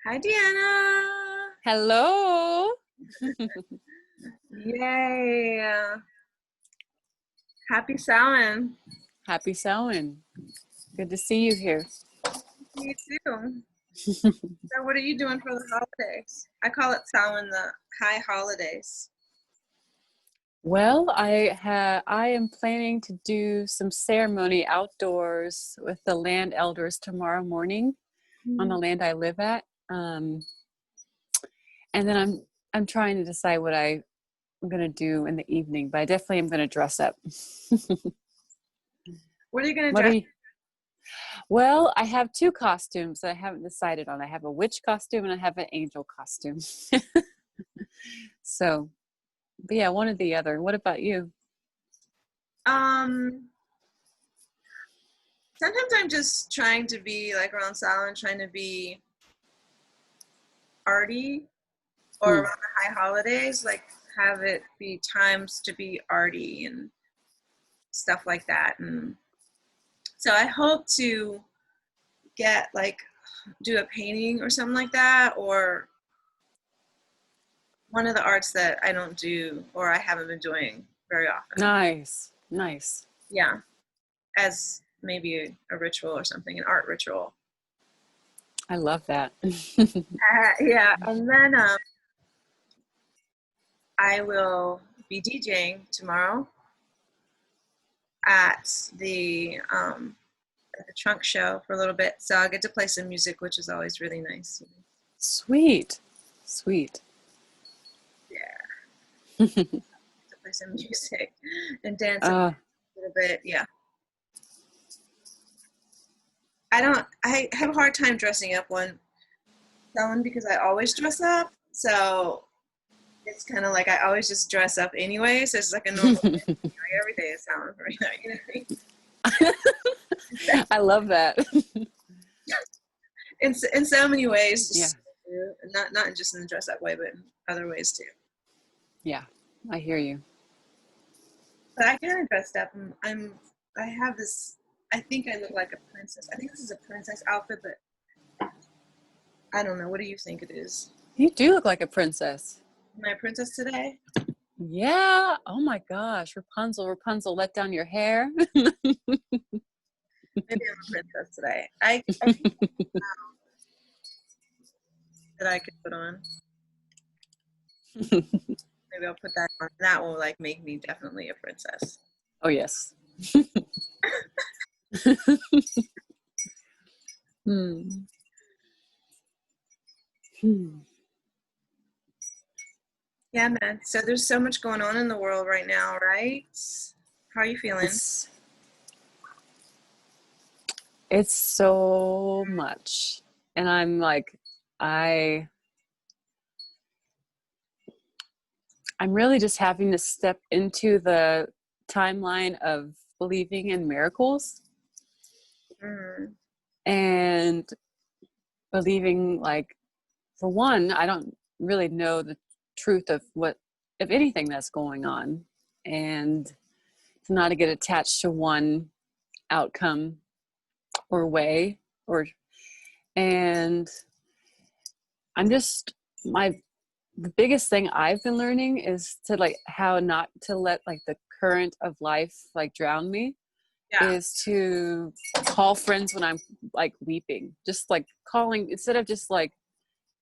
Hi, Deanna. Hello. Yay. Happy Samhain. Happy Samhain. Good to see you here. You too. So what are you doing for the holidays? I call it Samhain, the high holidays. Well, I am planning to do some ceremony outdoors with the land elders tomorrow morning on the land I live at. And then I'm trying to decide what I'm going to do in the evening, but I definitely am going to dress up. What are you going to dress? Well, I have two costumes that I haven't decided on. I have a witch costume and I have an angel costume. So, but yeah, one or the other. What about you? Sometimes I'm just trying to be like around Samhain, trying to be arty, or around the high holidays, like have it be times to be arty and stuff like that. And so I hope to get do a painting or something like that, or one of the arts that I don't do or I haven't been doing very often. Nice. Yeah, as maybe a ritual or something, an art ritual. I love that. Yeah, and then I will be DJing tomorrow at the trunk show for a little bit, so I'll get to play some music, which is always really nice. Sweet. Yeah. To play some music and dance a little bit. Yeah. I have a hard time dressing up because I always dress up. So it's kind of like I always just dress up anyway. So it's like a normal thing. Every day is Samhain for me. You know what I mean? I love that. In so many ways. Yeah. Not just in the dress up way, but in other ways too. Yeah, I hear you. But I kind of dressed up. I have this. I think I look like a princess. I think this is a princess outfit, but I don't know. What do you think it is? You do look like a princess. Am I a princess today? Yeah. Oh my gosh. Rapunzel, let down your hair. Maybe I'm a princess today. I think that I could put on. Maybe I'll put that on. That will make me definitely a princess. Oh yes. Yeah, man. So there's so much going on in the world right now, right? How are you feeling? It's so much. And I'm like, I'm really just having to step into the timeline of believing in miracles. And believing, like, for one, I don't really know the truth of anything that's going on, and to not to get attached to one outcome or way, and I'm just, the biggest thing I've been learning is to how not to let the current of life drown me. Yeah. Is to call friends when I'm weeping, just calling instead of just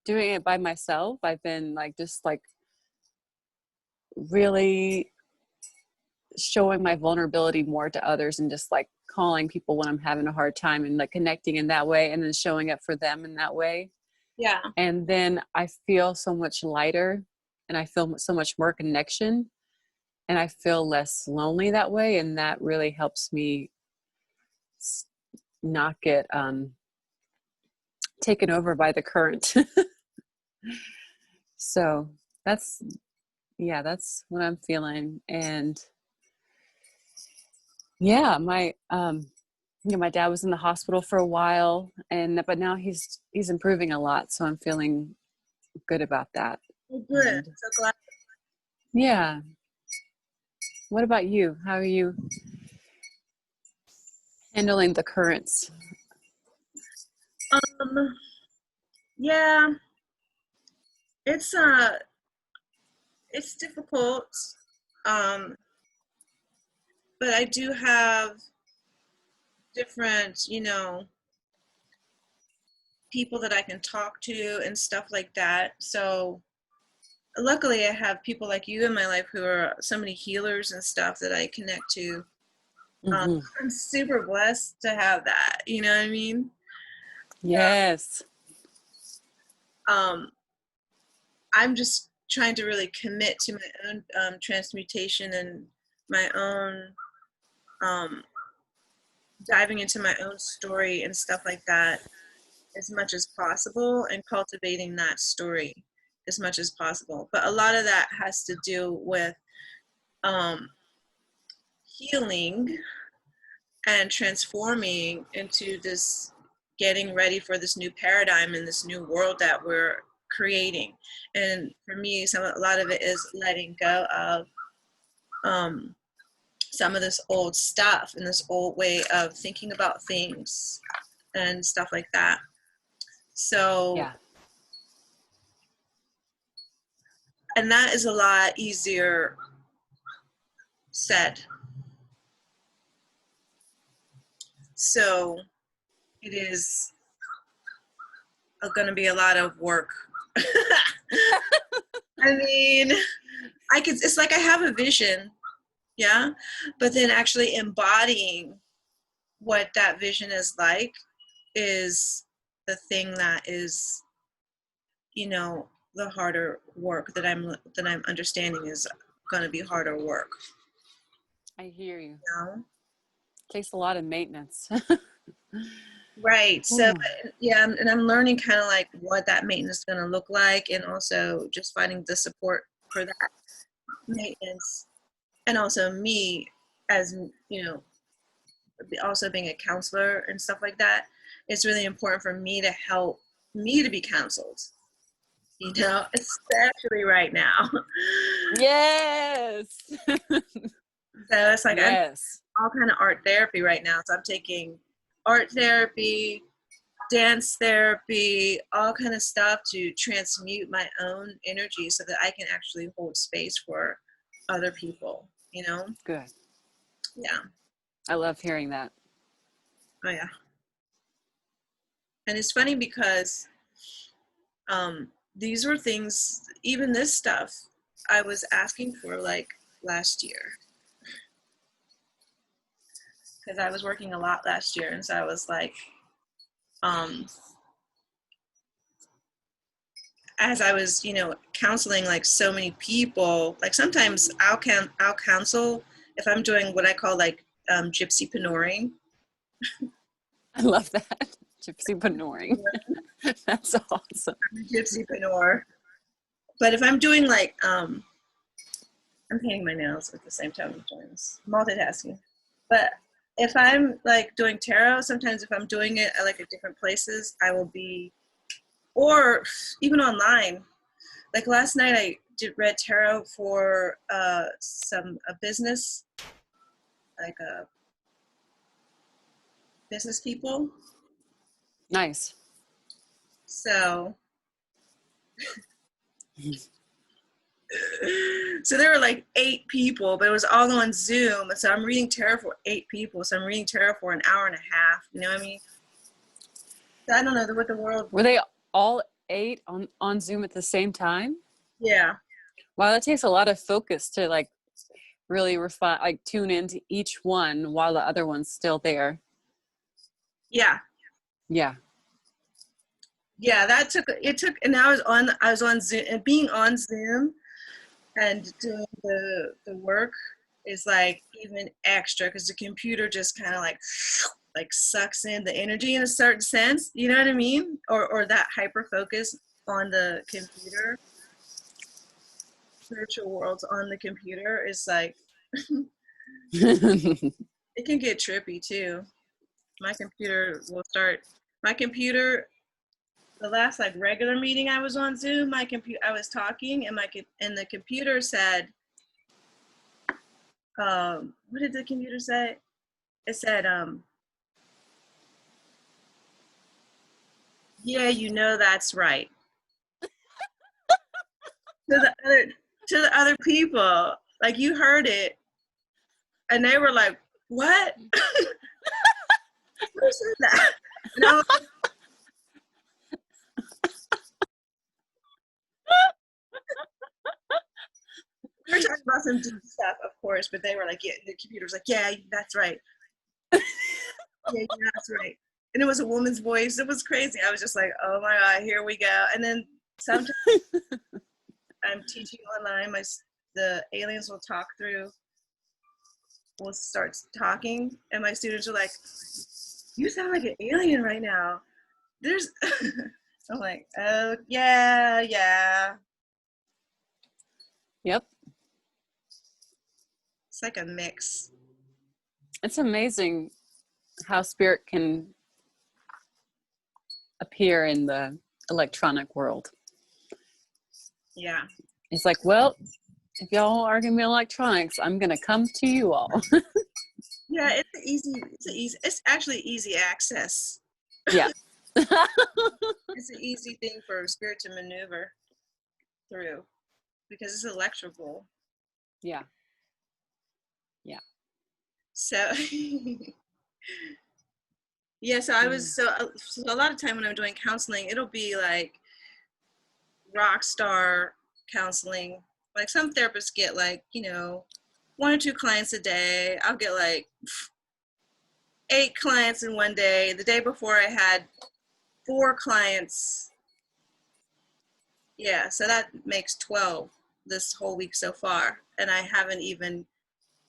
doing it by myself. I've been just really showing my vulnerability more to others, and just calling people when I'm having a hard time, and connecting in that way, and then showing up for them in that way. Yeah. And then I feel so much lighter, and I feel so much more connection, and I feel less lonely that way. And that really helps me not get taken over by the current. So that's what I'm feeling. And yeah, my dad was in the hospital for a while, but now he's improving a lot, so I'm feeling good about that. Oh, good. So glad. Yeah. What about you? How are you handling the currents? Yeah, it's difficult. Um, but I do have different, people that I can talk to and stuff like that. So luckily I have people like you in my life who are so many healers and stuff that I connect to. I'm super blessed to have that, you know what I mean? Yes. I'm just trying to really commit to my own transmutation and my own diving into my own story and stuff like that as much as possible, and cultivating that story as much as possible. But a lot of that has to do with healing and transforming into this, getting ready for this new paradigm and this new world that we're creating. And for me, a lot of it is letting go of some of this old stuff and this old way of thinking about things and stuff like that. So yeah. And that is a lot easier said. So it is going to be a lot of work. I mean, it's like I have a vision, yeah, but then actually embodying what that vision is like is the thing that is, the harder work that I'm understanding is going to be harder work. I hear you. Takes a lot of maintenance. Right. So yeah, and I'm learning kind of like what that maintenance is going to look like, and also just finding the support for that maintenance, and also me as also being a counselor and stuff like that. It's really important for me to help me to be counseled, especially right now. Yes. So it's like yes. I'm all kind of art therapy right now. So I'm taking art therapy, dance therapy, all kind of stuff to transmute my own energy so that I can actually hold space for other people, Good. Yeah. I love hearing that. Oh yeah. And it's funny because these were things, even this stuff, I was asking for like last year. Because I was working a lot last year, and so I was like, as I was, counseling like so many people, like sometimes I'll counsel if I'm doing what I call like gypsypreneuring. I love that. Gypsypreneuring. That's awesome. I'm a gypsypreneur. But if I'm doing like, I'm painting my nails at the same time I'm doing this, multitasking. But if I'm like doing tarot, sometimes if I'm doing it at like at different places, I will be, or even online. Like last night I read tarot for a business, like a business people. Nice. So there were like 8 people, but it was all on Zoom. So I'm reading tarot for 8 people. So I'm reading tarot for an hour and a half. You know what I mean? So I don't know what the world. Were they all 8 on Zoom at the same time? Yeah. Wow, that takes a lot of focus to like really refine, like tune into each one while the other one's still there. Yeah. Yeah. Yeah, and I was on Zoom, and being on Zoom and doing the work is like even extra because the computer just kind of like sucks in the energy in a certain sense, you know what I mean? Or that hyper focus on the computer, virtual worlds on the computer is like it can get trippy too. My computer, the last like regular meeting I was on Zoom, I was talking, and the computer said, what did the computer say? It said, Yeah, you know that's right. To the other people, like you heard it, and they were like, "What? Who said that?" And I was like, we were talking about some deep stuff, of course, but they were like, "Yeah," the computer was like, "Yeah, that's right. Yeah, that's right." And it was a woman's voice. It was crazy. I was just like, "Oh my God, here we go." And then sometimes I'm teaching online. The aliens will start talking, and my students are like, "You sound like an alien right now." There's, I'm like, "Oh yeah, yeah." Yep. It's like a mix. It's amazing how spirit can appear in the electronic world. Yeah. It's like, well, if y'all are gonna be electronics, I'm gonna come to you all. Yeah, it's actually easy access. Yeah. It's an easy thing for spirit to maneuver through because it's electrical. Yeah. Yeah. So yeah, so so a lot of time when I'm doing counseling, it'll be like rock star counseling. Like some therapists get like, 1 or 2 clients a day. I'll get like 8 clients in one day. The day before I had 4 clients. Yeah, so that makes 12 this whole week so far. And I haven't even,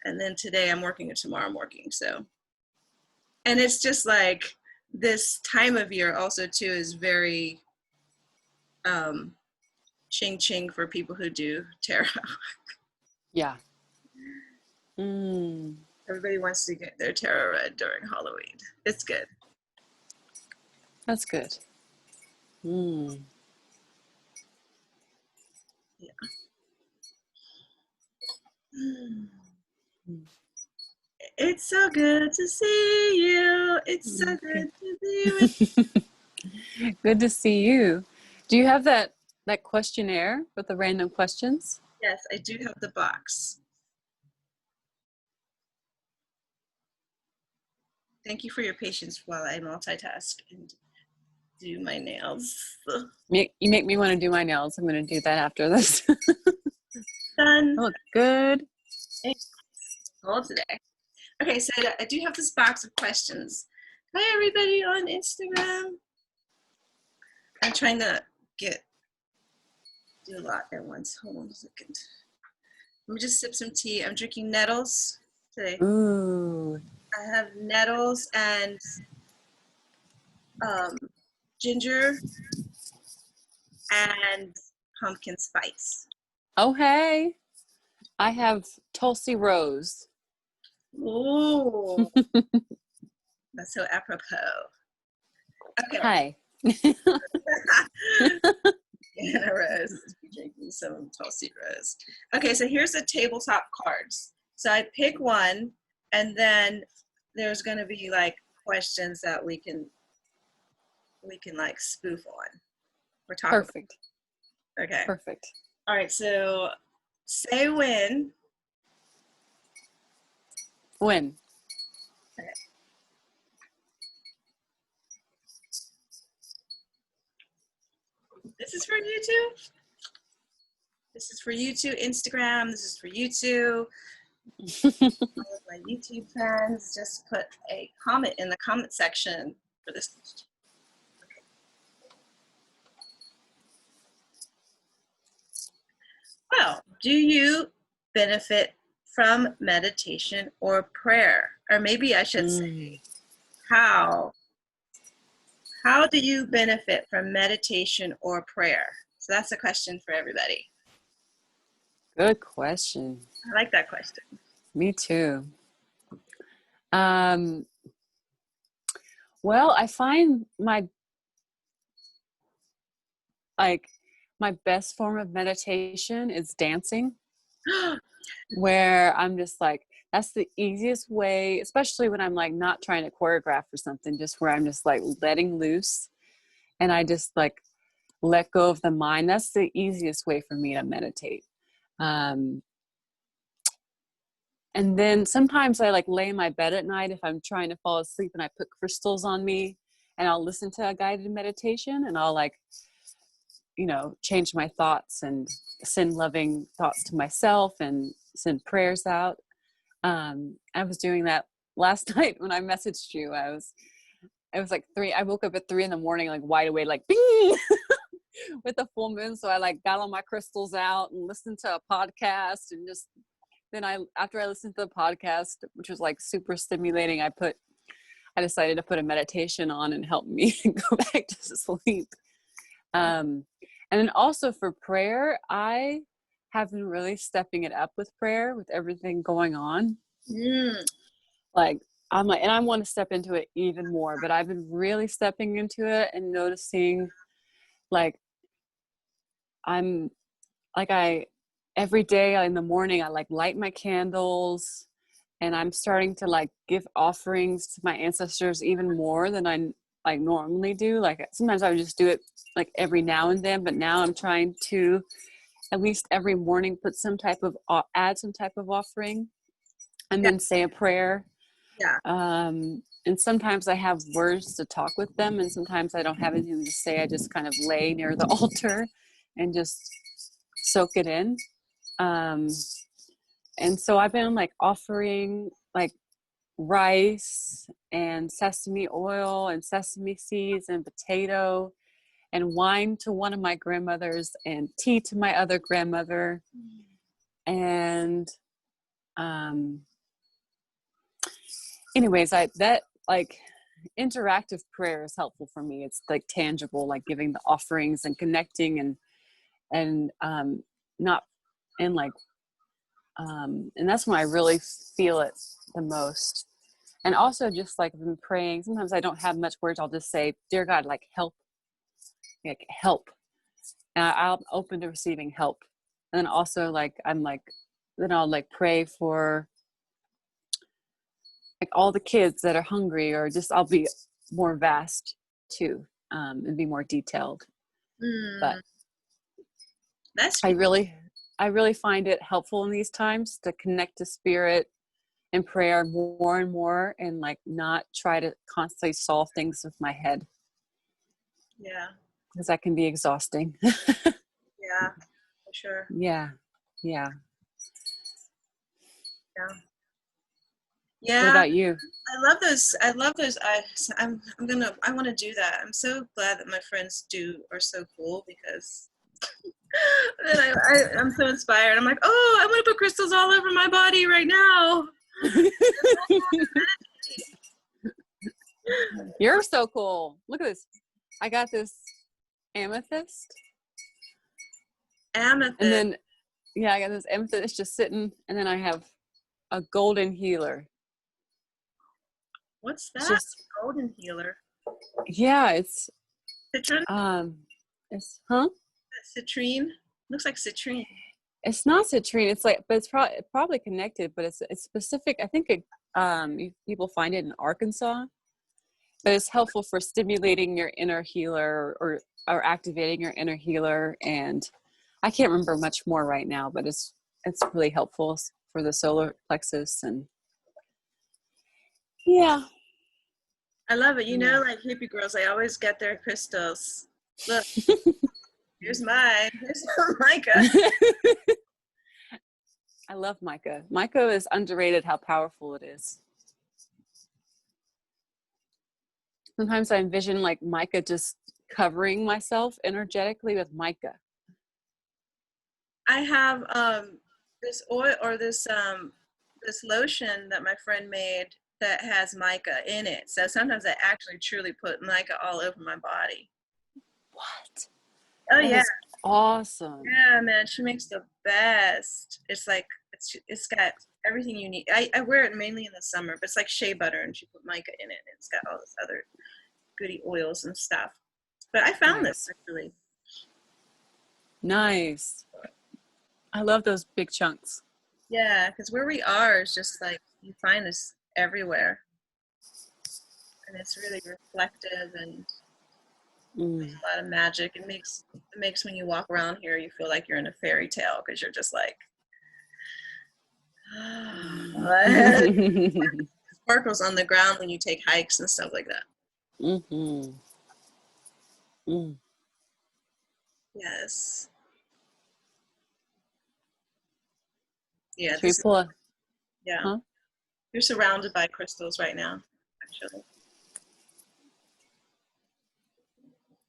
and then today I'm working and tomorrow I'm working. So, and it's just like this time of year also too is very ching ching for people who do tarot. Yeah. Mm. Everybody wants to get their tarot read during Halloween. It's good. That's good. Mm. Yeah. It's so good to see you. It's so good to be with you. Good to see you. Do you have that questionnaire with the random questions? Yes, I do have the box. Thank you for your patience while I multitask and do my nails. You make me want to do my nails. I'm going to do that after this. Done. Look good. All today. Okay, so I do have this box of questions. Hi, everybody on Instagram. I'm trying to do a lot at once. Hold on a second. Let me just sip some tea. I'm drinking nettles today. Ooh. I have nettles and ginger and pumpkin spice. Oh, hey. I have Tulsi Rose. Ooh. That's so apropos. Okay. Hi. Deanna Rose is drinking some Tulsi Rose. Okay, so here's the tabletop cards. So I pick one, and then there's going to be like questions that we can like spoof on. We're talking. Perfect. Okay. Perfect. All right. So say when. When. Okay. This is for YouTube. This is for YouTube, Instagram. This is for YouTube. All of my YouTube friends, just put a comment in the comment section for this. Okay. Well, do you benefit from meditation or prayer? Or maybe I should say, how? How do you benefit from meditation or prayer? So that's a question for everybody. Good question. I like that question. Me too. Well, I find my best form of meditation is dancing, where I'm just like, that's the easiest way, especially when I'm like not trying to choreograph or something, just where I'm just like letting loose and I just like let go of the mind. That's the easiest way for me to meditate. And then sometimes I like lay in my bed at night if I'm trying to fall asleep, and I put crystals on me, and I'll listen to a guided meditation, and I'll like, you know, change my thoughts and send loving thoughts to myself and send prayers out. I was doing that last night when I messaged you. It was like 3, I woke up at 3 a.m, like wide awake, like bing, with the full moon. So I like got all my crystals out and listened to a podcast, and just, then after I listened to the podcast, which was like super stimulating, I decided to put a meditation on and help me go back to sleep. And then also for prayer, I have been really stepping it up with prayer with everything going on. Like, I'm like, and I want to step into it even more, but I've been really stepping into it and noticing, like, every day in the morning, I like light my candles, and I'm starting to like give offerings to my ancestors even more than I like normally do. Like sometimes I would just do it like every now and then, but now I'm trying to at least every morning add some type of offering, and then say a prayer. Yeah. And sometimes I have words to talk with them, and sometimes I don't have anything to say. I just kind of lay near the altar and just soak it in. And so I've been like offering like rice and sesame oil and sesame seeds and potato and wine to one of my grandmothers and tea to my other grandmother. And anyways, that like interactive prayer is helpful for me. It's like tangible, like giving the offerings and connecting and not, and like, and that's when I really feel it the most. And also just like I've been praying, sometimes I don't have much words. I'll just say, dear God, like help, like help. And I'm open to receiving help. And then also like, then I'll like pray for like all the kids that are hungry, or just, I'll be more vast too, and be more detailed. But that's, I really find it helpful in these times to connect to spirit and prayer more and more, and like not try to constantly solve things with my head. Yeah. Because that can be exhausting. Yeah, for sure. Yeah. Yeah. What about you? I love those. I want to do that. I'm so glad that my friends are so cool, because then I'm so inspired. I'm like, oh, I want to put crystals all over my body right now. You're so cool. Look at this. I got this amethyst. And then, I got this amethyst. It's just sitting. And then I have a golden healer. What's that? Just, golden healer. Yeah, it's citrine. It's citrine. Looks like citrine. It's not citrine. It's like, but it's probably connected. But it's specific. I think people find it in Arkansas. But it's helpful for stimulating your inner healer, or activating your inner healer. And I can't remember much more right now, but it's really helpful for the solar plexus. And yeah. I love it. You know, like hippie girls, they always get their crystals. Look, here's mine. Here's mica. I love mica. Mica is underrated how powerful it is. Sometimes I envision like mica just covering myself energetically with mica. I have this oil, or this lotion that my friend made that has mica in it. So sometimes I actually truly put mica all over my body. What? Oh, that is awesome. Yeah, man, she makes the best. It's like it's got everything you need. I wear it mainly in the summer, but it's like shea butter, and she put mica in it, and it's got all this other goody oils and stuff. But I found this actually. Nice. I love those big chunks. Yeah, because where we are is just like, you find this everywhere, and it's really reflective, and Mm. A lot of magic. It makes when you walk around here, you feel like you're in a fairy tale because you're just like, sparkles on the ground when you take hikes and stuff like that. Mm-hmm. Mm. Yes. Yeah. Should we pull a? Yeah. Huh? You're surrounded by crystals right now, actually.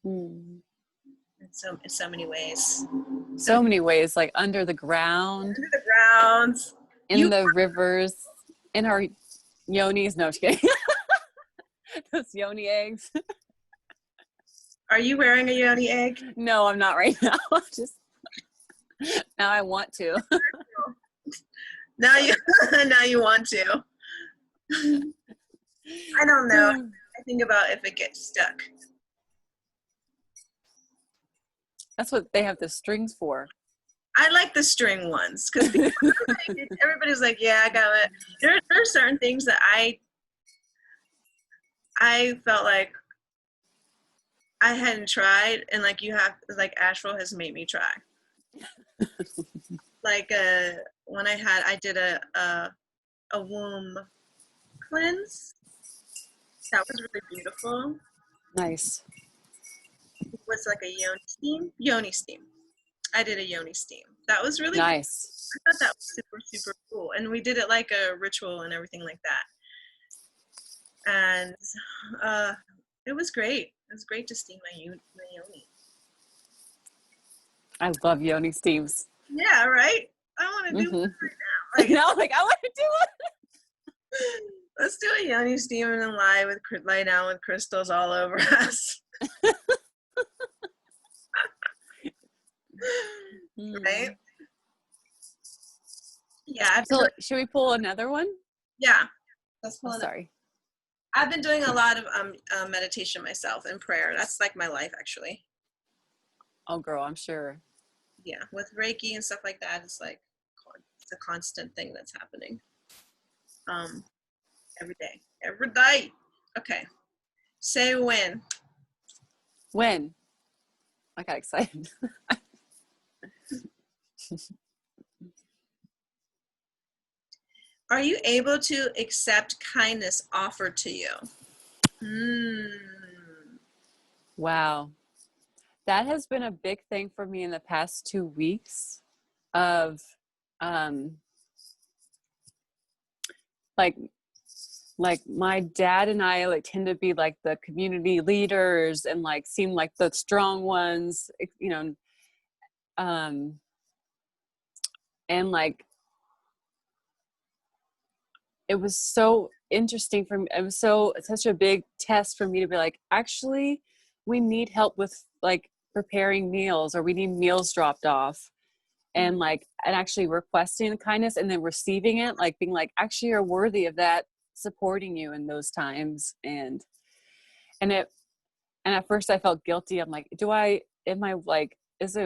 Mm. In so many ways. So many ways, like under the ground, Under the ground, in the rivers, in our yonis. No, I'm just kidding. Those Yoni eggs. Are you wearing a Yoni egg? No, I'm not right now. Just now I want to. Now you want to. I don't know. I think about if it gets stuck. That's what they have the strings for. I like the string ones because everybody's like, yeah, I got it. There are certain things that I felt like I hadn't tried, and like Astral has made me try. Like when I did a womb cleanse. That was really beautiful. Nice. It was like a Yoni steam. I did a Yoni steam. That was really nice. Cool. I thought that was super, super cool. And we did it like a ritual and everything like that. And it was great. It was great to steam my Yoni. I love Yoni steams. Yeah, right? I want to do it right now. I want to do it. Let's do a Yoni steam and then lie down with crystals all over us. Right? Yeah. So should we pull another one? Yeah. Let's pull sorry. I've been doing a lot of meditation myself and prayer. That's like my life, actually. Oh, girl, I'm sure. Yeah, with Reiki and stuff like that, it's like it's a constant thing that's happening. Every day. Okay. Say when. When? I got excited. Are you able to accept kindness offered to you? Wow. That has been a big thing for me in the past 2 weeks of like my dad and I like tend to be like the community leaders and like seem like the strong ones, you know, and like it was so interesting for me. It was such a big test for me to be like, actually, we need help with like preparing meals, or we need meals dropped off, and actually requesting kindness and then receiving it, like being like, actually, you're worthy of that, supporting you in those times. And at first I felt guilty. I'm like, is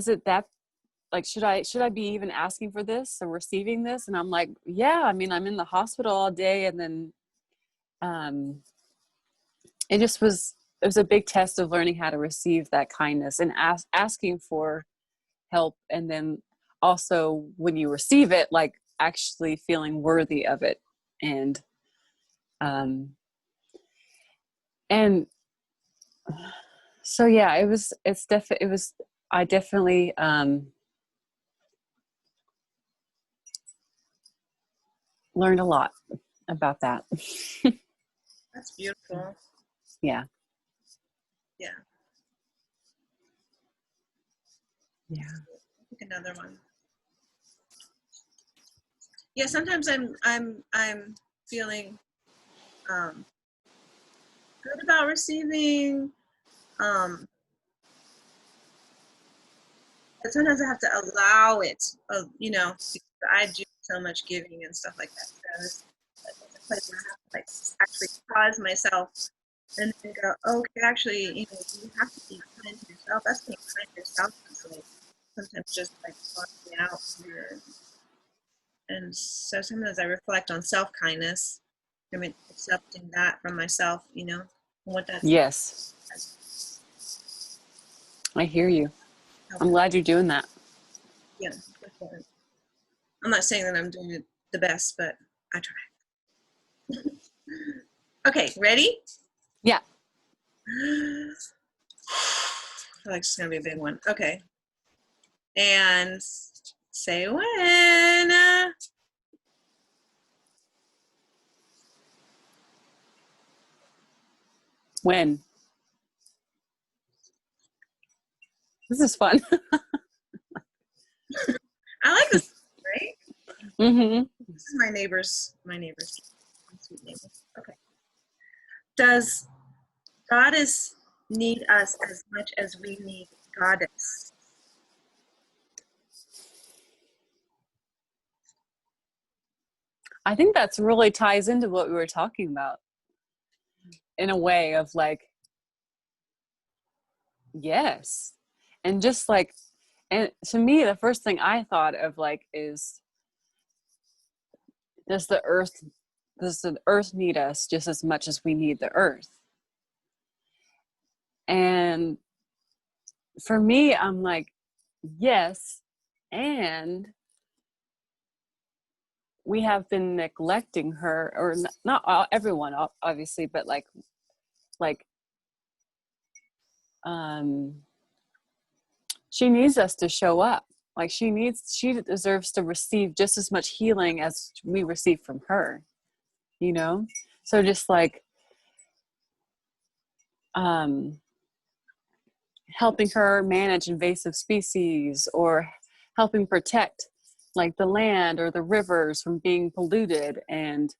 it that, like, should I be even asking for this or receiving this? And I'm like, yeah, I mean, I'm in the hospital all day. And then it was a big test of learning how to receive that kindness and asking for help. And then also when you receive it, like actually feeling worthy of it. And so, yeah, I definitely, learned a lot about that. That's beautiful. Yeah. Yeah. Yeah. Pick another one. Yeah, sometimes I'm feeling good about receiving, but sometimes I have to allow it. You know, I do so much giving and stuff like that. So it's a place where I have to like actually pause myself and then go, okay, actually, you know, you have to be kind to yourself. That's being kind to yourself. So like, sometimes just like pausing out here. And so sometimes I reflect on self-kindness I mean, accepting that from myself, you know, and what that's. Yes. I hear you. Okay. I'm glad you're doing that. Yeah, definitely. I'm not saying that I'm doing it the best, but I try. Okay, ready? Yeah. I feel like it's gonna be a big one. Okay. And say when. When? This is fun. I like this, right? Mm-hmm. This is my neighbors. My sweet neighbors. Okay. Does Goddess need us as much as we need Goddess? I think that's really ties into what we were talking about in a way of like, yes. And just like, and to me, the first thing I thought of like is, does the earth need us just as much as we need the earth? And for me, I'm like, yes. And we have been neglecting her, or not everyone, obviously, but like, she needs us to show up. Like she deserves to receive just as much healing as we receive from her, you know? So just like, helping her manage invasive species, or helping protect like the land or the rivers from being polluted, and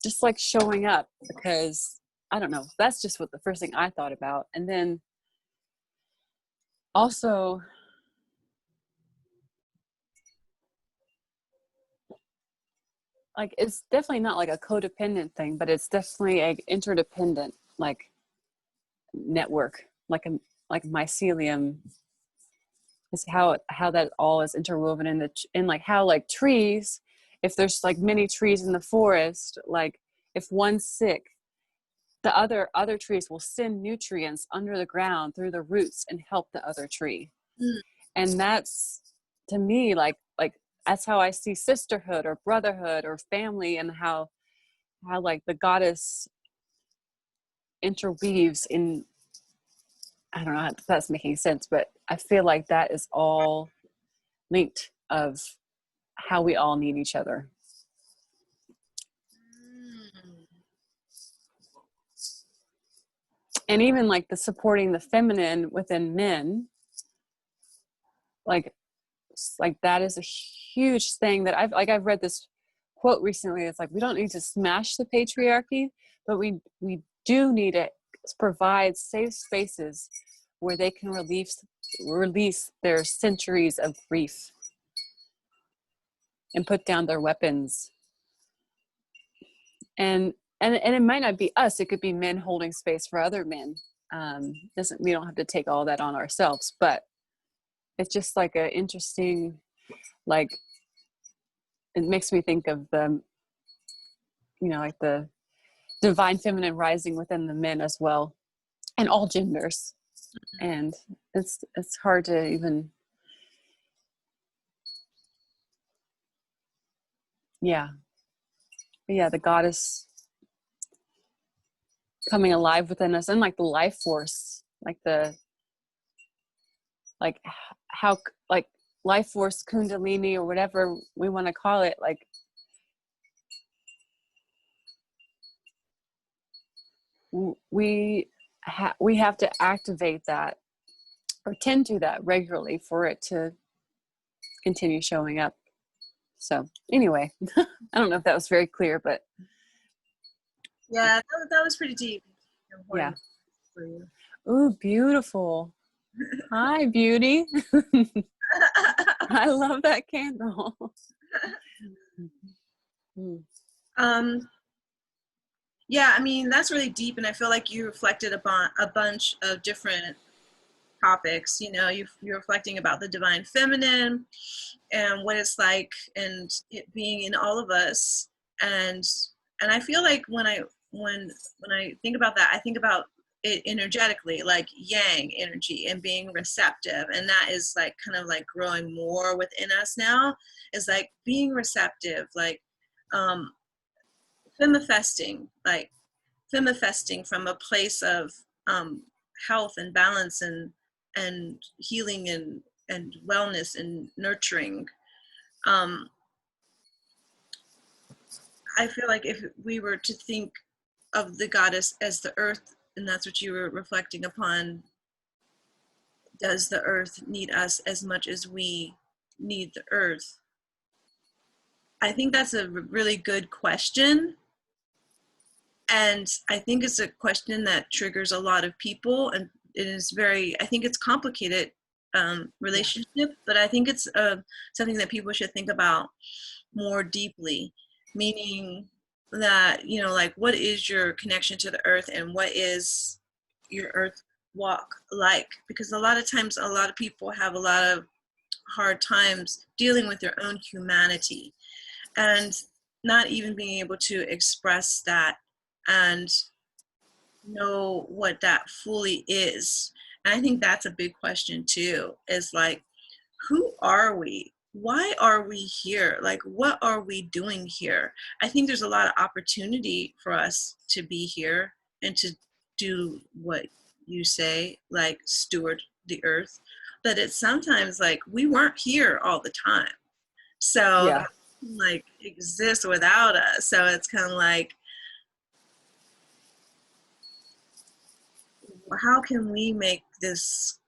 just like showing up, because I don't know, that's just what the first thing I thought about. And then also like, it's definitely not like a codependent thing, but it's definitely a interdependent like network, like mycelium is how that all is interwoven in like how like trees, if there's like many trees in the forest, like if one's sick, the other trees will send nutrients under the ground through the roots and help the other tree. And that's, to me, like that's how I see sisterhood or brotherhood or family, and how like the goddess interweaves in, I don't know if that's making sense, but I feel like that is all linked of how we all need each other. And even like the supporting the feminine within men, like that is a huge thing that I've read this quote recently. It's like, we don't need to smash the patriarchy, but we do need to provide safe spaces where they can release their centuries of grief and put down their weapons. And it might not be us, it could be men holding space for other men. We don't have to take all that on ourselves, but it's just like an interesting, like, it makes me think of the, you know, like the divine feminine rising within the men as well, and all genders. And it's hard to even, the goddess coming alive within us, and like the life force, like how like life force, kundalini, or whatever we want to call it, like we have to activate that or tend to that regularly for it to continue showing up. So anyway, I don't know if that was very clear, but yeah, that was pretty deep. Yeah. For you. Ooh, beautiful. Hi, beauty. I love that candle. Yeah, I mean, that's really deep, and I feel like you reflected upon a bunch of different topics. You know, you're reflecting about the divine feminine and what it's like, and it being in all of us, and And I feel like when I think about that, I think about it energetically, like yang energy and being receptive. And that is like kind of like growing more within us now, is like being receptive, like femifesting from a place of health and balance and healing and wellness and nurturing. I feel like if we were to think of the goddess as the earth, and that's what you were reflecting upon, does the earth need us as much as we need the earth? I think that's a really good question. And I think it's a question that triggers a lot of people, and it is I think it's complicated relationship, but I think it's something that people should think about more deeply, meaning that, you know, like, what is your connection to the earth and what is your earth walk like? Because a lot of times, a lot of people have a lot of hard times dealing with their own humanity and not even being able to express that and know what that fully is. And I think that's a big question too, is like, who are we? Why are we here? Like, what are we doing here? I think there's a lot of opportunity for us to be here and to do what you say, like steward the earth. But it's sometimes like we weren't here all the time. So Yeah. that like exists without us. So it's kind of like, how can we make this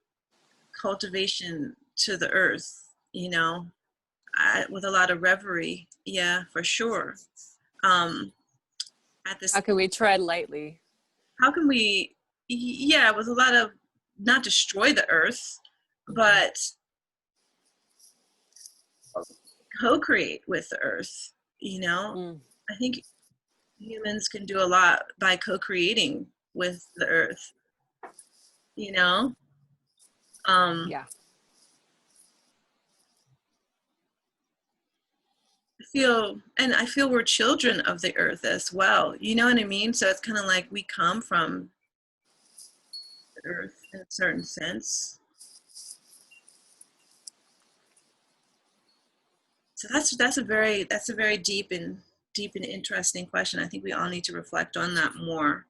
cultivation to the earth, you know, with a lot of reverie? Yeah, for sure. At this, How can we tread lightly? how can we, yeah, with a lot of, not destroy the earth, but co-create with the earth, you know? I think humans can do a lot by co-creating with the earth, you know? Yeah. I feel we're children of the earth as well, you know what I mean? So it's kind of like we come from the earth in a certain sense. So that's a very deep and interesting question. I think we all need to reflect on that more.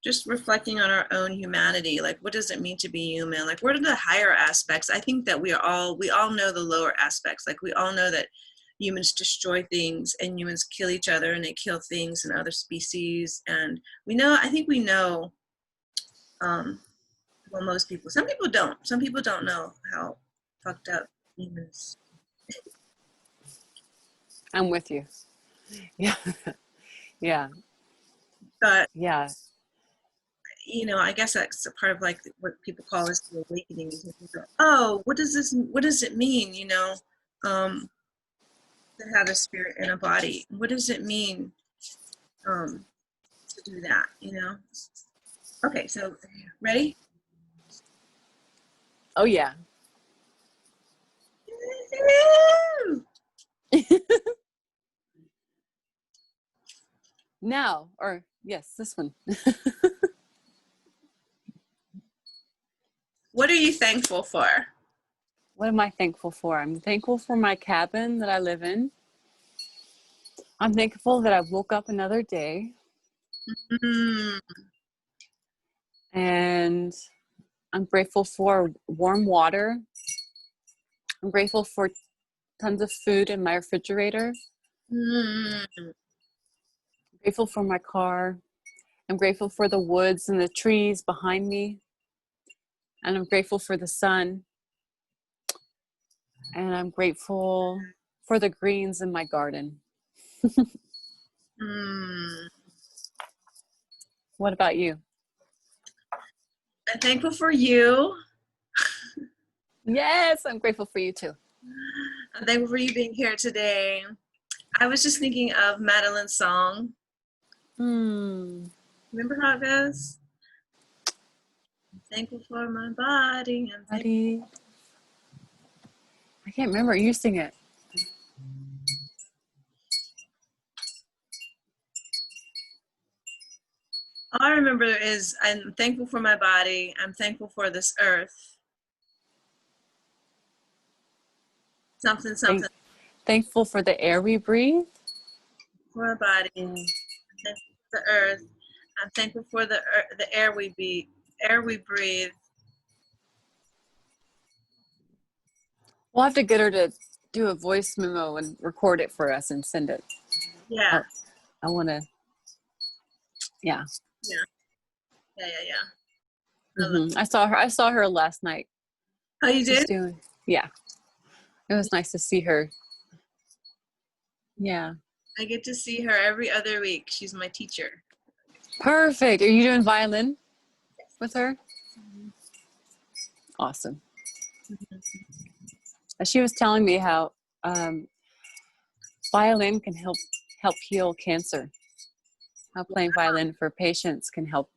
Just reflecting on our own humanity, like, what does it mean to be human? Like, what are the higher aspects? I think that we all know the lower aspects. Like, we all know that humans destroy things and humans kill each other and they kill things and other species. And I think we know, well, most people. Some people don't. Some people don't know how fucked up humans. I'm with you. Yeah. Yeah. But Yeah. you know, I guess that's a part of like what people call is the awakening. Go, oh, what does it mean, you know, to have a spirit and a body? What does it mean to do that, you know? Okay, so ready? Oh yeah. Now, or yes, this one. What are you thankful for? What am I thankful for? I'm thankful for my cabin that I live in. I'm thankful that I woke up another day. And I'm grateful for warm water. I'm grateful for tons of food in my refrigerator. I'm grateful for my car. I'm grateful for the woods and the trees behind me. And I'm grateful for the sun. And I'm grateful for the greens in my garden. What about you? I'm thankful for you. Yes, I'm grateful for you too. I'm thankful for you being here today. I was just thinking of Madeline's song. Remember how it goes? I'm thankful for my body. I can't remember. You sing it. All I remember is I'm thankful for my body. I'm thankful for this earth. Something, something. Thankful for the air we breathe. For our body. I'm thankful for the earth. I'm thankful for the air we breathe. We'll have to get her to do a voice memo and record it for us and send it. Yeah. I want to. Yeah. Mm-hmm. I saw her last night. Oh, you did? Yeah. It was nice to see her. Yeah. I get to see her every other week. She's my teacher. Perfect. Are you doing violin with her? Mm-hmm. Awesome. Mm-hmm. She was telling me how violin can help heal cancer. How playing violin for patients can help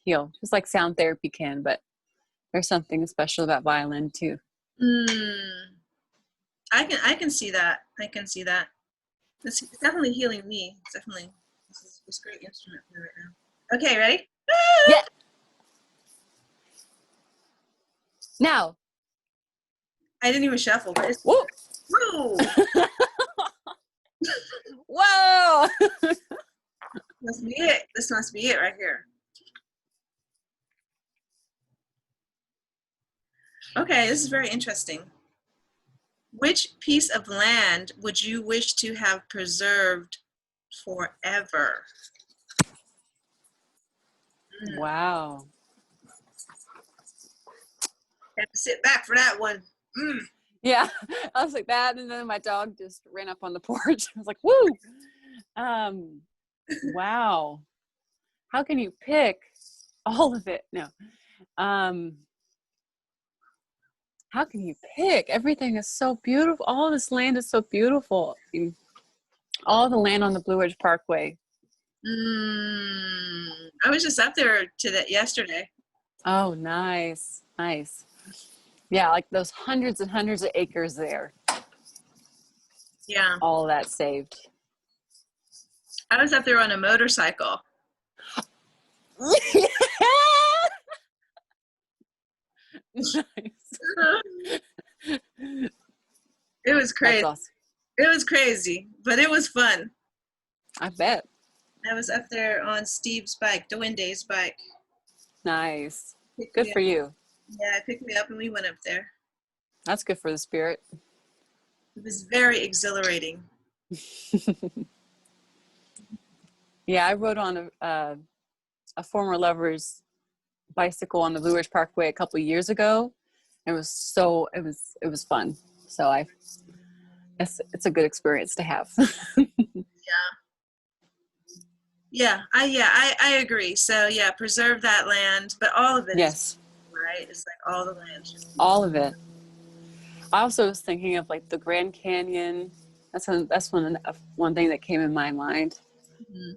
heal, just like sound therapy can, but there's something special about violin too. I can see that. I can see that. It's definitely healing me. It's definitely this is a great instrument for right now. Okay, ready? Yeah. Now. I didn't even shuffle, but it's whoa. Whoa. Must be it. This must be it right here. Okay, this is very interesting. Which piece of land would you wish to have preserved forever? Wow. I have to sit back for that one. Yeah, I was like that, and then my dog just ran up on the porch. I was like, "Woo!" Wow. How can you pick all of it? No. How can you pick? Everything is so beautiful. All this land is so beautiful. All the land on the Blue Ridge Parkway. I was just up there yesterday. Oh, nice. Nice. Yeah, like those hundreds and hundreds of acres there. Yeah. All that saved. I was up there on a motorcycle. Nice. It was crazy. That's awesome. It was crazy, but it was fun. I bet. I was up there on Steve's bike, Dewinde's bike. Nice. Good for you. Yeah, it picked me up and we went up there. That's good for the spirit. It was very exhilarating. Yeah, I rode on a former lover's bicycle on the Blue Ridge Parkway a couple of years ago. It was fun. So it's a good experience to have. Yeah, I agree. So yeah, preserve that land, but all of it. Yes. Right? It's like all the land. All of it. I also was thinking of like the Grand Canyon. That's one thing that came in my mind. Mm-hmm.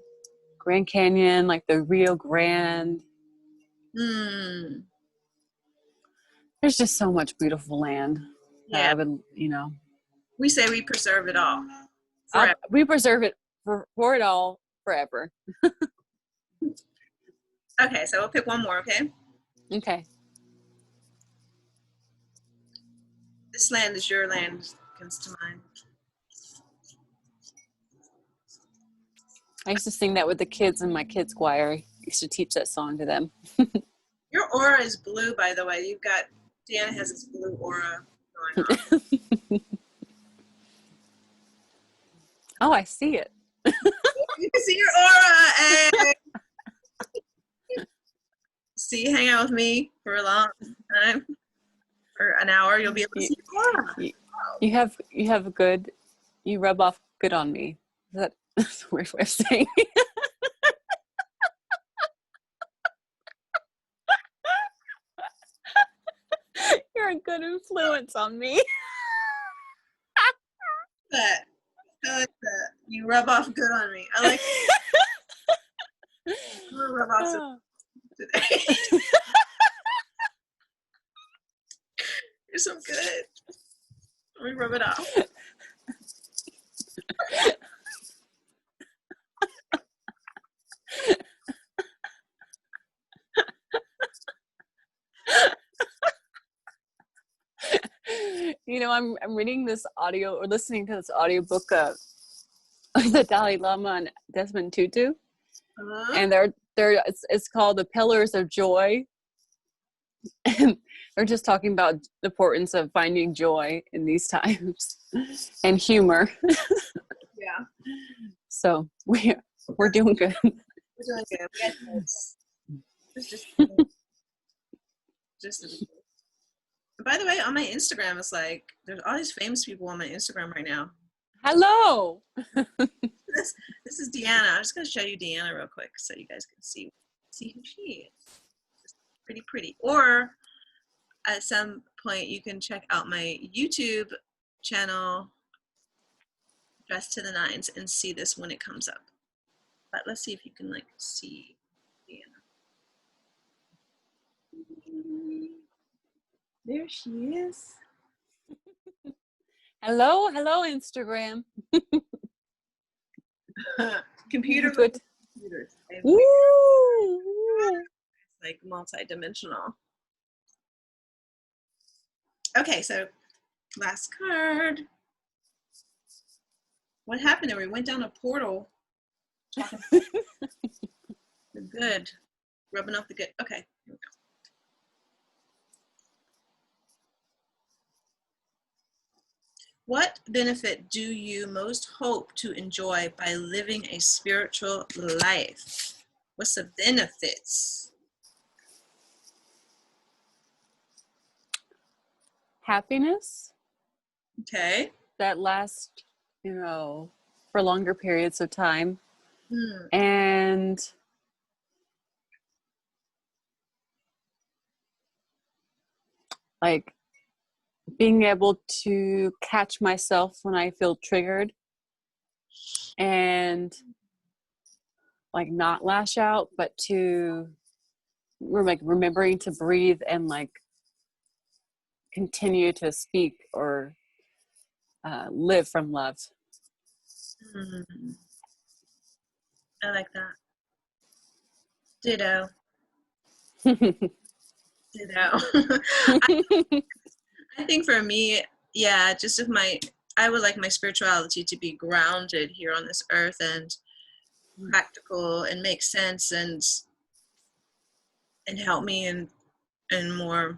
Grand Canyon, like the Rio Grande. There's just so much beautiful land. Yeah. I would, We say we preserve it all. We preserve it for it all forever. Okay, so we'll pick one more, okay? Okay. This land is your land, comes to mind. I used to sing that with the kids in my kids' choir. I used to teach that song to them. Your aura is blue, by the way. Deanna has this blue aura going on. Oh, I see it. You can see your aura. Hey. See, hang out with me for a long time. For an hour, you'll be able to see your aura. You rub off good on me. That's a weird way of saying it. You're a good influence on me. I like that. You rub off good on me. I like that. I'm gonna rub off some today. You're so good. Let me rub it off. I'm reading this audio or listening to this audiobook of the Dalai Lama and Desmond Tutu. And it's called The Pillars of Joy. And they're just talking about the importance of finding joy in these times and humor. Yeah. So we're doing good. We're doing good. It's just by the way, on my Instagram, it's like there's all these famous people on my Instagram right now. Hello. This is Deanna. I'm just gonna show you Deanna real quick so you guys can see who she is. Just pretty. Or at some point you can check out my YouTube channel, Dressed to the Nines, and see this when it comes up. But let's see if you can see Deanna. There she is. Hello, Instagram. Computer Good. Computers. Woo! It's like multi-dimensional. Okay, so last card. What happened there? We went down a portal. We're good. Rubbing off the good. Okay, here we go. What benefit do you most hope to enjoy by living a spiritual life? What's the benefits? Happiness. Okay. That lasts, for longer periods of time. And being able to catch myself when I feel triggered and not lash out, but to remembering to breathe and continue to speak or live from love. I like that. Ditto. Ditto. I think for me, yeah, just I would like my spirituality to be grounded here on this earth and practical and make sense and help me and more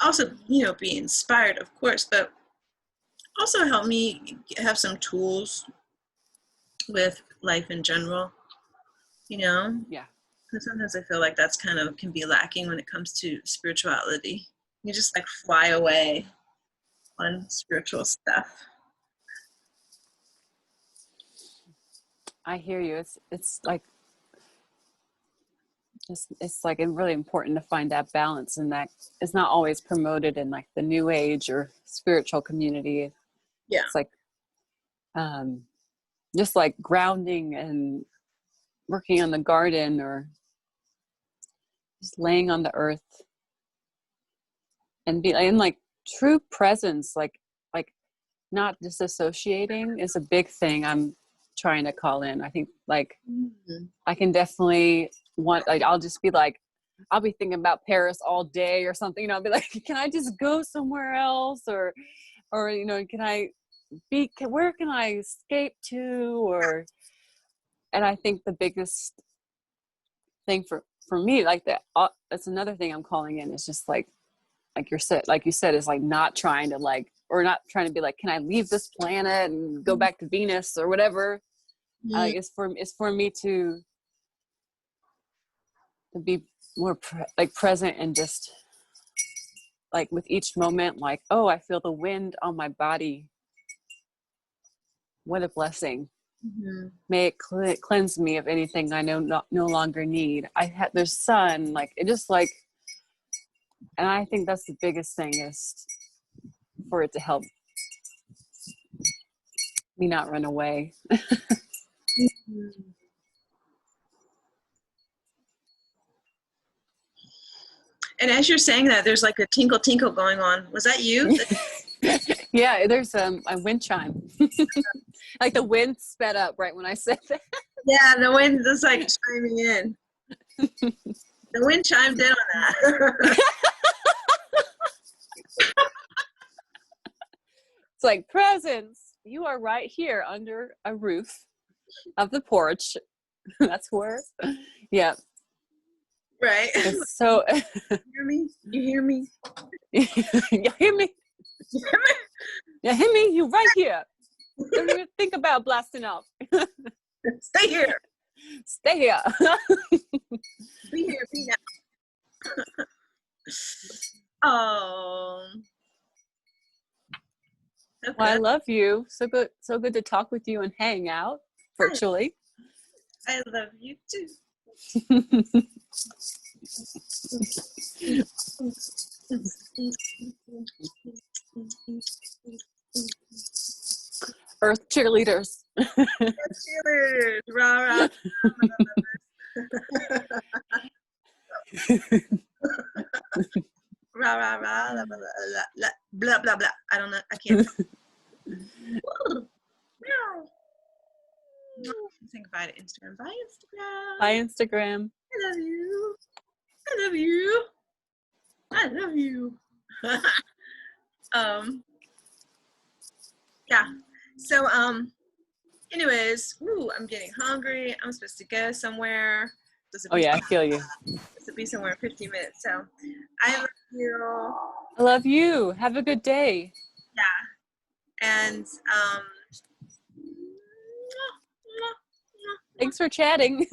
also, be inspired, of course, but also help me have some tools with life in general, Yeah. Because sometimes I feel like that's can be lacking when it comes to spirituality. You just fly away on spiritual stuff. I hear you. It's really important to find that balance, and that it's not always promoted in the new age or spiritual community. Yeah. It's just grounding and working on the garden or just laying on the earth and be in true presence, not disassociating is a big thing I'm trying to call in. I think I can definitely I'll just be I'll be thinking about Paris all day or something, I'll be can I just go somewhere else or can I where can I escape to and I think the biggest thing for me that's another thing I'm calling in is just like you said is not trying to or not trying to be can I leave this planet and go back to Venus or whatever. It's for me to be more present and just with each moment oh, I feel the wind on my body. What a blessing. May it cleanse me of anything I no longer need. There's sun, it just and I think that's the biggest thing is for it to help me not run away. And as you're saying that, there's a tinkle tinkle going on. Was that you? Yeah, there's a wind chime. The wind sped up right when I said that. Yeah, the wind is chiming in. The wind chimed in on that. like, presents. You are right here under a roof of the porch. That's where, yeah. Right. It's so. You hear me? You hear me? You hear me? You hear me? You hear me? You right here. Don't even think about blasting off. Stay here. Stay here. Be here. Be now. Oh. Okay. Well, I love you. So good to talk with you and hang out virtually. I love you too. Earth cheerleaders. Cheerleaders. Rah, rah. Rah, rah, rah, blah, blah, blah, blah, blah, blah. I don't know. I can't. Saying bye to Instagram. Bye, Instagram. Bye, Instagram. I love you. I love you. I love you. Yeah. So, anyways, I'm getting hungry. I'm supposed to go somewhere. Oh yeah, I feel you. To be somewhere in 15 minutes. So, I love you. I love you. Have a good day. Yeah. And thanks for chatting.